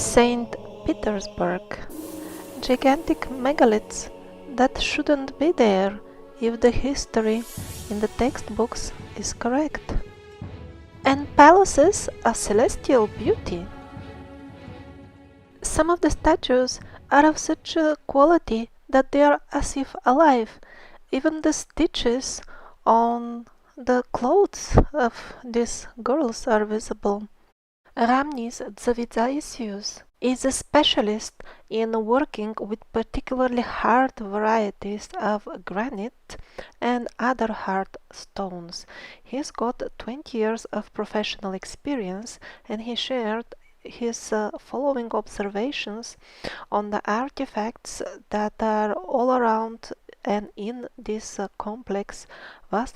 Saint Petersburg. Gigantic megaliths that shouldn't be there if the history in the textbooks is correct. And palaces of celestial beauty. Some of the statues are of such a quality that they are as if alive. Even the stitches on the clothes of these girls are visible. Ramnis Zavizaisius is a specialist in working with particularly hard varieties of granite and other hard stones. He's got 20 years of professional experience, and he shared his following observations on the artifacts that are all around and in this vast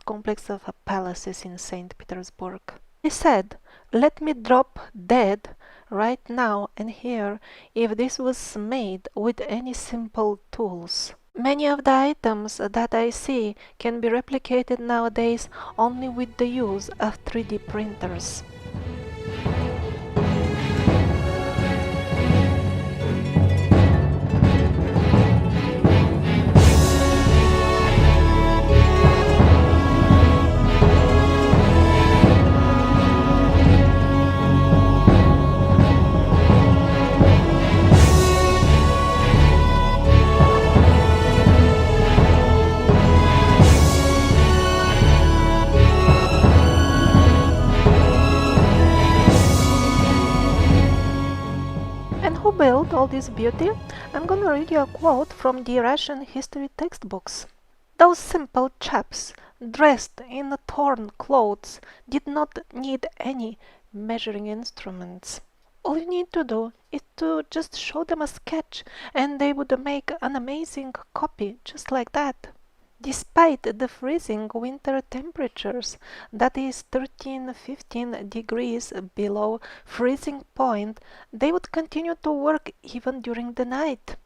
complex of palaces in St. Petersburg. He said, "Let me drop dead right now and here if this was made with any simple tools. Many of the items that I see can be replicated nowadays only with the use of 3D printers." And who built all this beauty? I'm gonna read you a quote from the Russian history textbooks. "Those simple chaps, dressed in torn clothes, did not need any measuring instruments. All you need to do is to just show them a sketch, and they would make an amazing copy just like that." Despite the freezing winter temperatures, that is 13-15 degrees below freezing point, they would continue to work even during the night.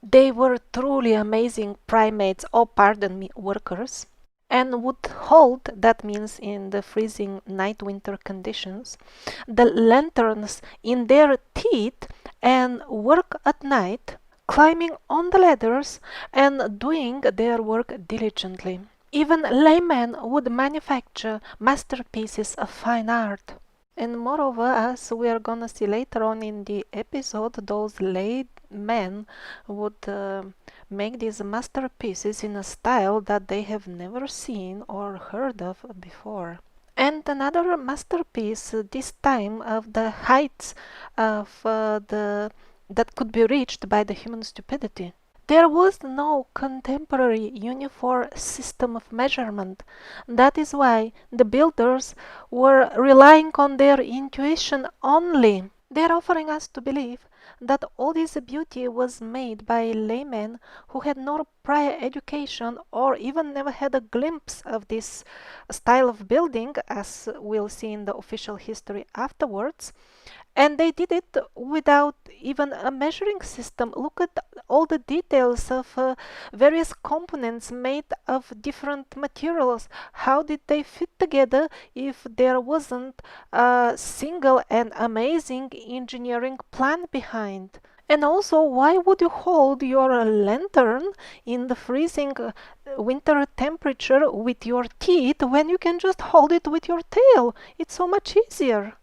They were truly amazing primates, oh pardon me, workers, and would hold, that means in the freezing night-winter conditions, the lanterns in their teeth and work at night, climbing on the ladders and doing their work diligently. Even laymen would manufacture masterpieces of fine art. And moreover, as we are gonna see later on in the episode, those laymen would make these masterpieces in a style that they have never seen or heard of before. And another masterpiece, this time of the heights of that could be reached by the human stupidity. There was no contemporary uniform system of measurement. That is why the builders were relying on their intuition only. They are offering us to believe that all this beauty was made by laymen who had no prior education or even never had a glimpse of this style of building, as we'll see in the official history afterwards. And they did it without even a measuring system. Look at all the details of various components made of different materials. How did they fit together if there wasn't a single and amazing engineering plan behind? And also, why would you hold your lantern in the freezing winter temperature with your teeth when you can just hold it with your tail? It's so much easier.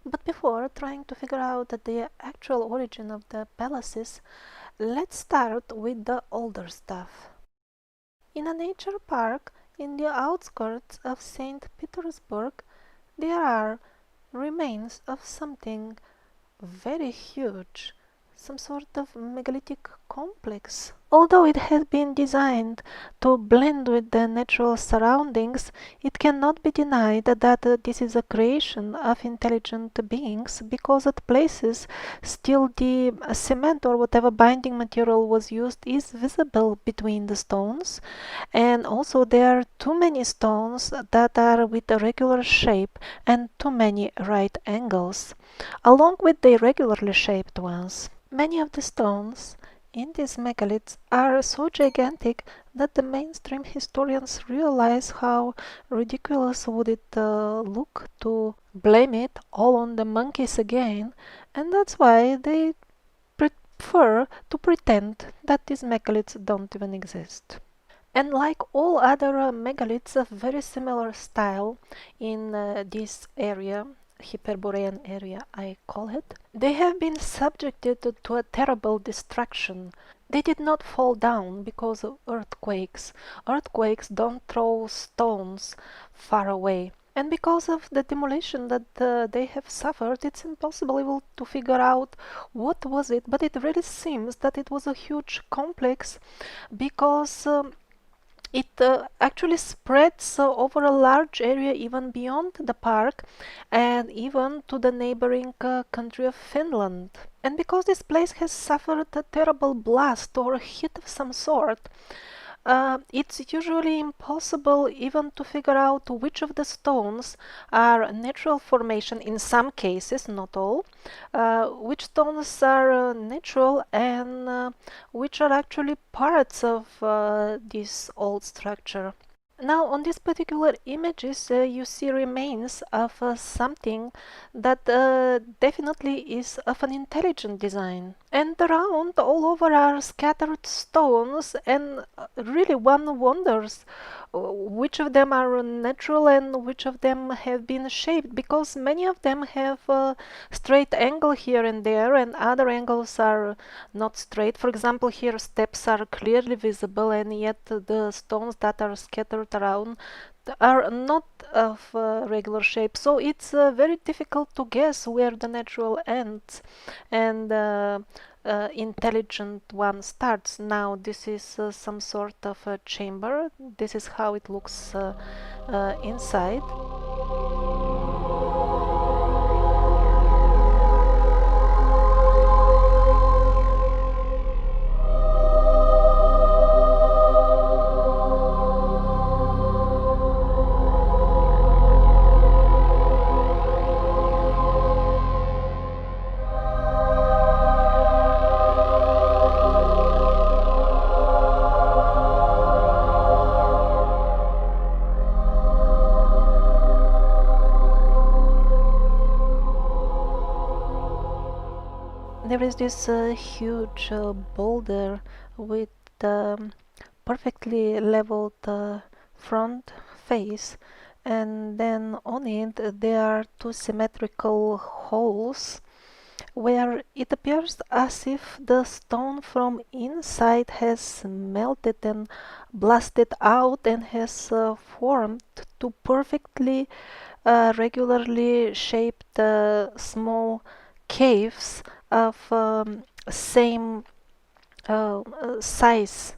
But before trying to figure out the actual origin of the palaces, let's start with the older stuff. In a nature park in the outskirts of St. Petersburg, there are remains of something very huge, some sort of megalithic complex. Although it has been designed to blend with the natural surroundings, it cannot be denied that this is a creation of intelligent beings because at places still the cement or whatever binding material was used is visible between the stones, and also there are too many stones that are with a regular shape and too many right angles, along with the irregularly shaped ones. Many of the stones in these megaliths are so gigantic that the mainstream historians realize how ridiculous would it look to blame it all on the monkeys again, and that's why they prefer to pretend that these megaliths don't even exist. And like all other megaliths of very similar style in this area, Hyperborean area I call it, they have been subjected to a terrible destruction. They did not fall down because of earthquakes. Earthquakes don't throw stones far away. And because of the demolition that they have suffered, it's impossible even to figure out what was it, but it really seems that it was a huge complex because it actually spreads over a large area even beyond the park and even to the neighboring country of Finland. And because this place has suffered a terrible blast or a hit of some sort, it's usually impossible even to figure out which of the stones are natural formation in some cases, not all, which stones are natural and which are actually parts of this old structure. Now on these particular images you see remains of something that definitely is of an intelligent design. And around all over are scattered stones and really one wonders which of them are natural and which of them have been shaped, because many of them have a straight angle here and there and other angles are not straight. For example, here steps are clearly visible and yet the stones that are scattered around are not of regular shape, so it's very difficult to guess where the natural ends and intelligent one starts. Now this is some sort of a chamber. This is how it looks inside. There is this huge boulder with perfectly leveled front face, and then on it there are two symmetrical holes where it appears as if the stone from inside has melted and blasted out and has formed two perfectly regularly shaped small caves of same size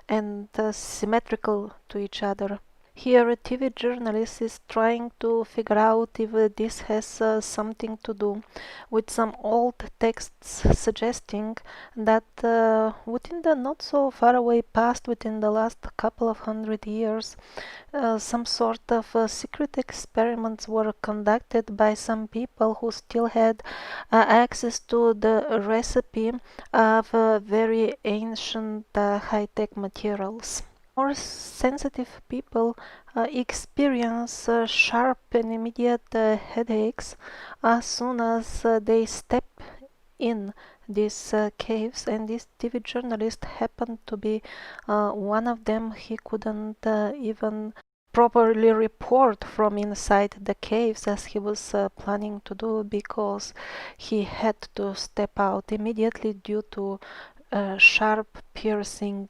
and symmetrical to each other. Here a TV journalist is trying to figure out if this has something to do with some old texts suggesting that within the not so far away past, within the last couple of 100 years, some sort of secret experiments were conducted by some people who still had access to the recipe of very ancient high-tech materials. More sensitive people experience sharp and immediate headaches as soon as they step in these caves, and this TV journalist happened to be one of them. He couldn't even properly report from inside the caves as he was planning to do, because he had to step out immediately due to sharp piercing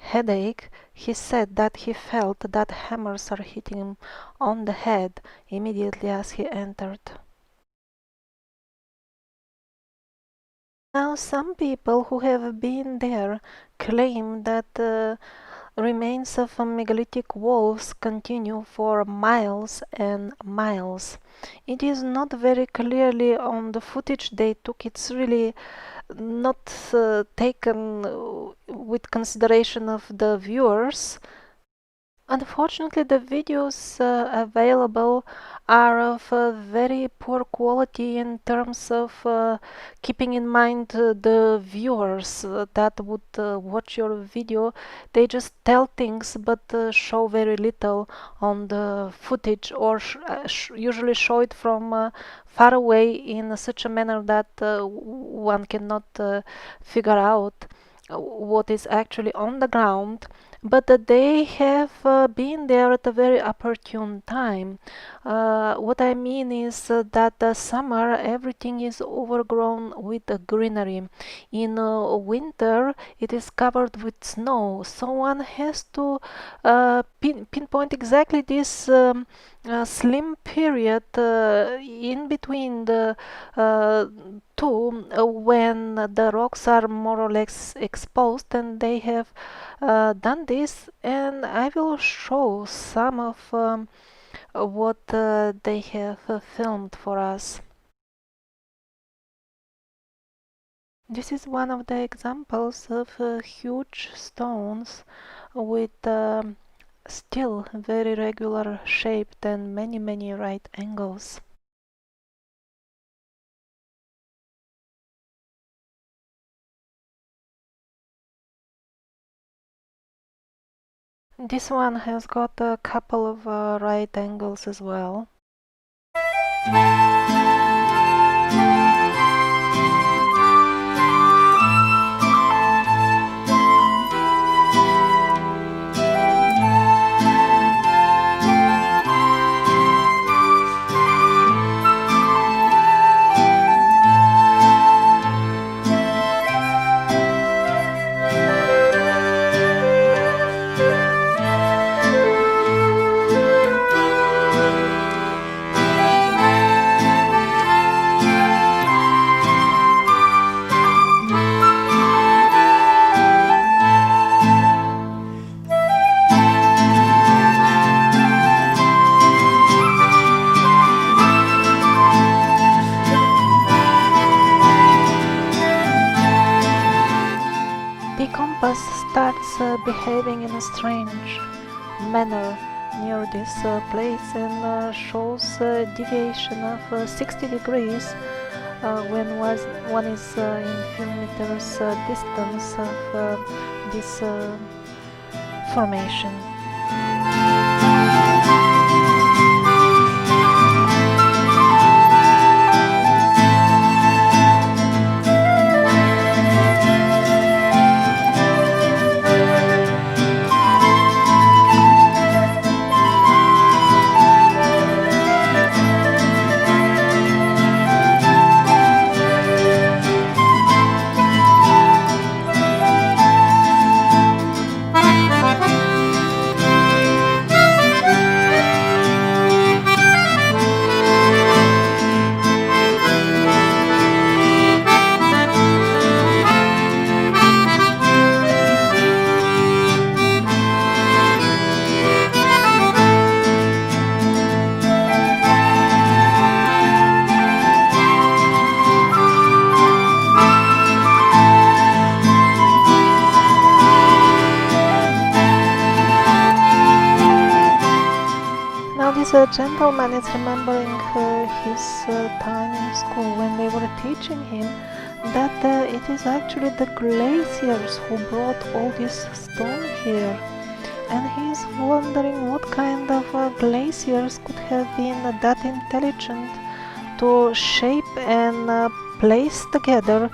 headache. He said that he felt that hammers are hitting him on the head immediately as he entered. Now, some people who have been there claim that remains of megalithic walls continue for miles and miles. It is not very clearly on the footage they took. It's really not taken with consideration of the viewers. Unfortunately, the videos available are of very poor quality in terms of keeping in mind the viewers that would watch your video. They just tell things but show very little on the footage, or usually show it from far away in such a manner that one cannot figure out what is actually on the ground. But they have been there at a very opportune time. What I mean is that the summer everything is overgrown with greenery. In winter it is covered with snow, so one has to pinpoint exactly this slim period in between the two, when the rocks are more or less exposed, and they have done this, and I will show some of what they have filmed for us. This is one of the examples of huge stones with still very regular shaped and many right angles. This one has got a couple of right angles as well. The compass starts behaving in a strange manner near this place, and shows a deviation of 60 degrees when one is in few meters distance of this formation. This gentleman is remembering his time in school when they were teaching him that it is actually the glaciers who brought all this stone here, and he is wondering what kind of glaciers could have been that intelligent to shape and place together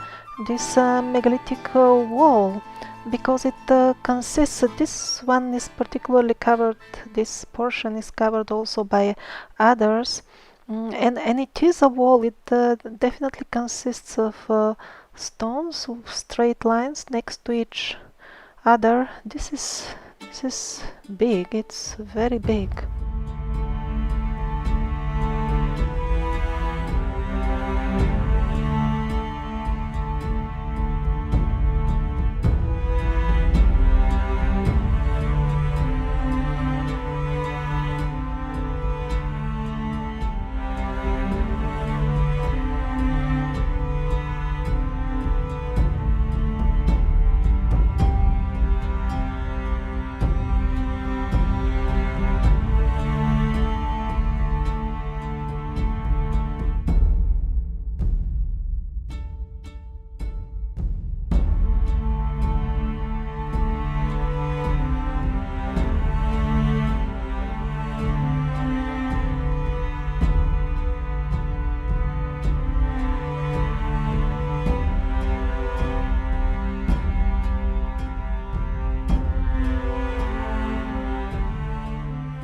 this megalithic wall, because it consists, this one is particularly covered, this portion is covered also by others, and it is a wall. It definitely consists of stones, straight lines next to each other. This is big, it's very big.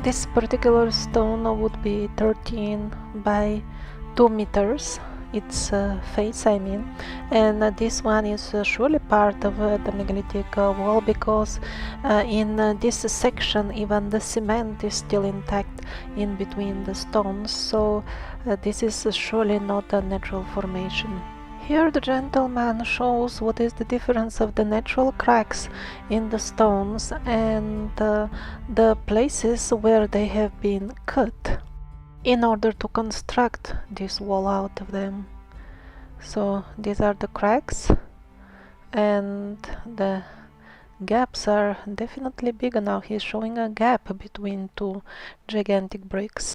This particular stone would be 13 by 2 meters, its face I mean, and this one is surely part of the megalithic wall, because in this section even the cement is still intact in between the stones, so this is surely not a natural formation. Here the gentleman shows what is the difference of the natural cracks in the stones and the places where they have been cut in order to construct this wall out of them. So these are the cracks, and the gaps are definitely big. Now he's showing a gap between two gigantic bricks.